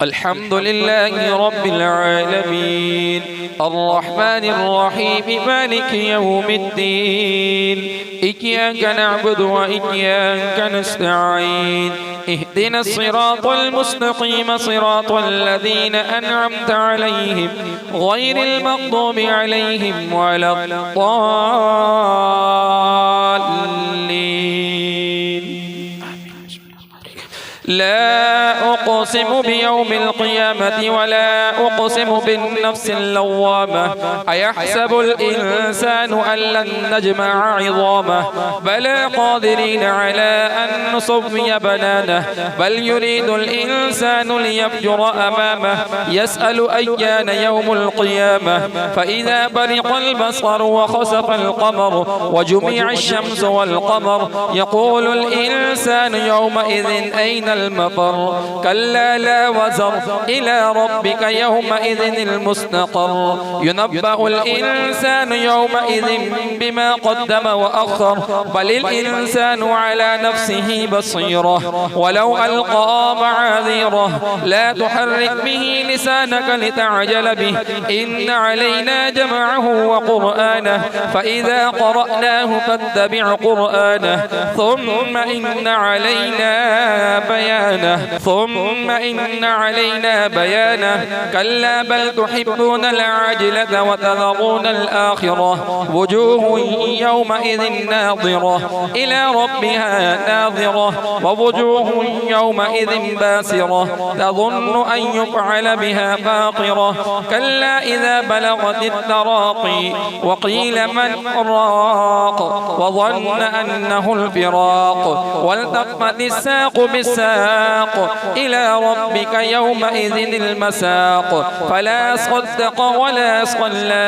الحمد لله رب العالمين الرحمن الرحيم مالك يوم الدين إياك نعبد وإياك نستعين اهدنا الصراط المستقيم صراط الذين أنعمت عليهم غير المغضوب عليهم ولا الضالين. لا أقسم بيوم القيامة ولا أقسم بالنفس اللوامة أيحسب الإنسان أن لن نجمع عظامه بلى قادرين على أن نسوي بنانه بل يريد الإنسان ليفجر أمامه يسأل أيان يوم القيامة فإذا برق البصر وخسف القمر وجمع الشمس والقمر يقول الإنسان يومئذ أين المفر كلا لا وزر إلى ربك يومئذ المستقر ينبأ الإنسان يومئذ بما قدم وأخر بل الإنسان على نفسه بصيرة ولو ألقى معاذيره لا تحرك به لسانك لتعجل به إن علينا جمعه وقرآنه فإذا قرأناه فاتبع قرآنه ثم إن علينا بيانه كلا بل تحبون العاجلة وتذرون الآخرة وجوه يومئذ ناظرة إلى ربها ناظرة ووجوه يومئذ باسرة تظن أن يفعل بها فاقرة كلا إذا بلغت التراقي وقيل من راق وظن أنه الفراق والتفت الساق بالساق إلى ربك يومئذ المساق فلا صدق ولا صلى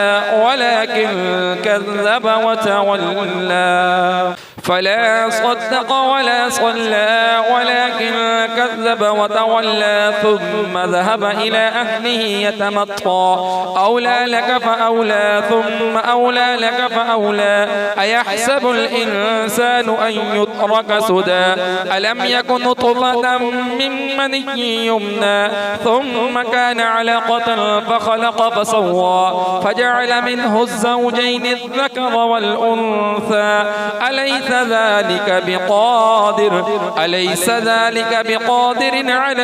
ولكن كذب وتولى ثم ذهب إلى أهله يتمطى أولى لك فأولى ثم أولى لك فأولى أيحسب الإنسان أن يترك سدى ألم يكن نطفة من مني يمنى ثم كان علقة فخلق فسوى فجعل منه الزوجين الذكر والأنثى أليس ذلك بقادر على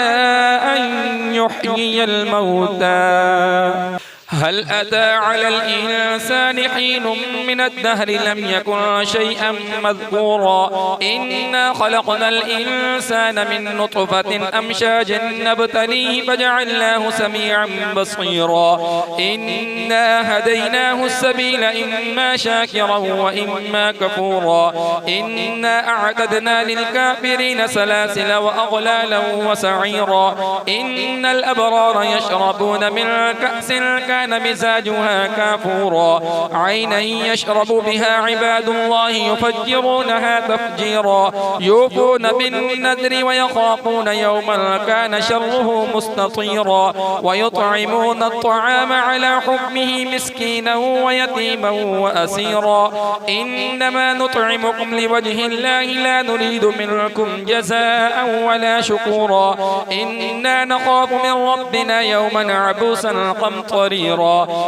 أن يحيي الموتى هل أتى على الإنسان حين من الدهر لم يكن شيئا مذكورا إنا خلقنا الإنسان من نطفة أمشاج نبتليه فجعلناه سميعا بصيرا إنا هديناه السبيل إما شاكرا وإما كفورا إنا أعتدنا للكافرين سلاسل وأغلالا وسعيرا إن الأبرار يشربون من كأس كان مزاجها كافورا عينا يشرب بها عباد الله يفجرونها تفجيرا يوفون بالنذر ويخافون يوما كان شره مستطيرا ويطعمون الطعام على حكمه مسكينا ويتيما وأسيرا إنما نطعمكم لوجه الله لا نريد منكم جزاء ولا شكورا إنا نخاف من ربنا يوما عبوسا قمطريرا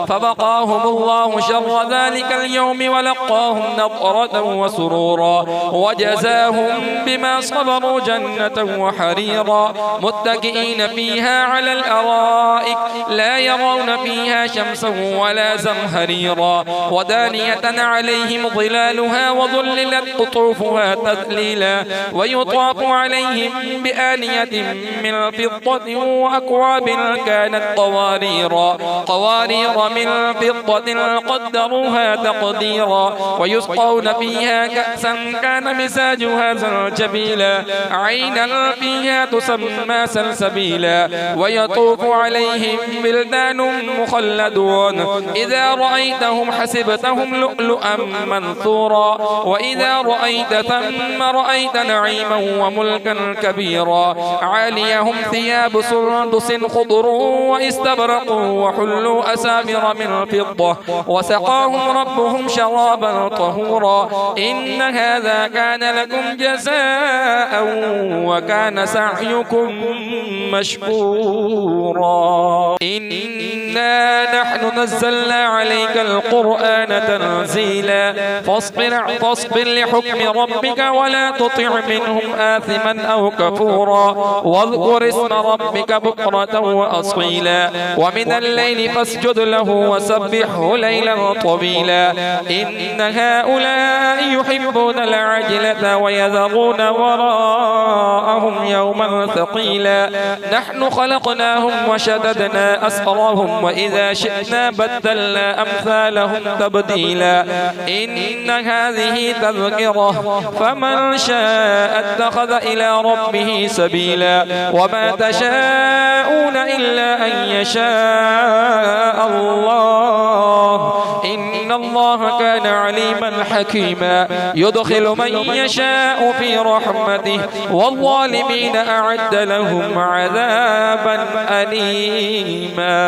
فوقاهم الله شر ذلك اليوم ولقاهم نضرة وسرورا وجزاهم بما صبروا جنة وحريرا متكئين فيها على الأرائك لا يرون فيها شمسا ولا زمهريرا ودانية عليهم ظلالها وظللت قطوفها تذليلا ويطاف عليهم بآنية من فضة وأكواب كانت قوارير من فضة قدروها تقديرا ويسقون فيها كأسا كان مزاجها زنجبيلا عينا فيها تسمى سلسبيلا ويطوف عليهم بلدان مخلدون إذا رأيتهم حسبتهم لؤلؤا منثورا وإذا رأيت ثم رأيت نعيما وملكا كبيرا عاليهم ثياب سندس خضر واستبرق وحلوا له أسامر من فضة وسقاهم ربهم شرابا طهورا إن هذا كان لكم جزاء وكان سعيكم مشكورا إنا نحن نزلنا عليك القرآن تنزيلا فاصبر لحكم ربك ولا تطع منهم آثما أو كفورا واذكر اسم ربك بكرة وأصيلا ومن الليل فاسجد له وسبحه ليلا طويلا إن هؤلاء يحبون العجلة ويذرون وراءهم يوما ثقيلا نحن خلقناهم وشددنا أسرهم وإذا شئنا بدلنا أمثالهم تبديلا إن هذه تذكرة فمن شاء اتخذ إلى ربه سبيلا وما تشاءون إلا أن يشاء الله إن الله كان عليما حكيما يدخل من يشاء في رحمته والظالمين أعد لهم عذابا أليما.